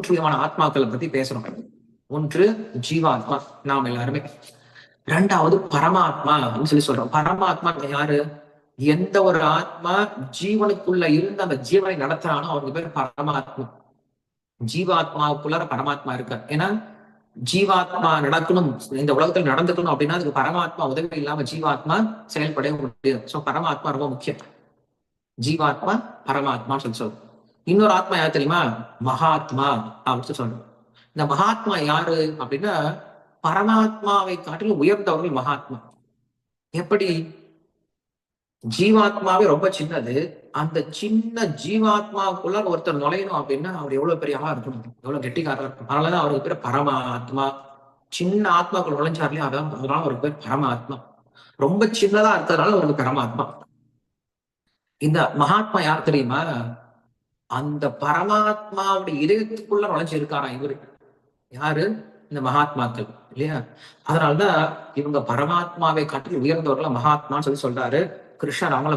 விதமான ஆத்மாக்களை பத்தி பேசுறோம். ஒன்று ஜீவாத்மா, நாம் எல்லாருமே. இரண்டாவது பரமாத்மா அப்படின்னு சொல்லி சொல்றோம். பரமாத்மா யாரு? எந்த ஒரு ஆத்மா ஜீவனுக்குள்ள இருந்து அந்த ஜீவனை நடத்துறானோ அவருக்கு பேர் பரமாத்மா. ஜீவாத்மாவுக்குள்ளார பரமாத்மா இருக்கார். ஏன்னா ஜீவாத்மா நடக்கணும், இந்த உலகத்தில் நடந்துக்கணும் அப்படின்னா அதுக்கு பரமாத்மா உதவி இல்லாம ஜீவாத்மா செயல்பட முடியும். சோ பரமாத்மா ரொம்ப முக்கியம். ஜீவாத்மா பரமாத்மா சொல்லி சொல்றோம். இன்னொரு ஆத்மா யார் தெரியுமா? மகாத்மா அப்படின்னு சொல்றோம். இந்த மகாத்மா யாரு அப்படின்னா பரமாத்மாவை காட்டிலும் உயர்ந்தவர்கள் மகாத்மா. எப்படி? ஜீவாத்மாவே ரொம்ப சின்னது. அந்த சின்ன ஜீவாத்மாவுக்குள்ள ஒருத்தர் நுழையணும் அப்படின்னா அவர் எவ்வளவு பெரிய ஆளா இருக்கணும், எவ்வளவு கெட்டிக்காரா இருக்கணும். அதனாலதான் அவருக்கு பேர் பரமாத்மா. சின்ன ஆத்மாக்குள் நுழைஞ்சார்லயே அதனால அவருக்கு பேர் பரமாத்மா. ரொம்ப சின்னதா இருக்கிறதுனால அவருக்கு பரமாத்மா. இந்த மகாத்மா யார் தெரியுமா? அந்த பரமாத்மாவுடைய இதயத்துக்குள்ள நுழைஞ்சு இருக்காரா இவரு. யாரு? இந்த மகாத்மாக்கள் இல்லையா? அதனாலதான் இவங்க பரமாத்மாவை காட்டில் உயர்ந்தவர்கள் மகாத்மான்னு சொல்லி சொல்றாரு கிருஷ்ணர். அவங்கள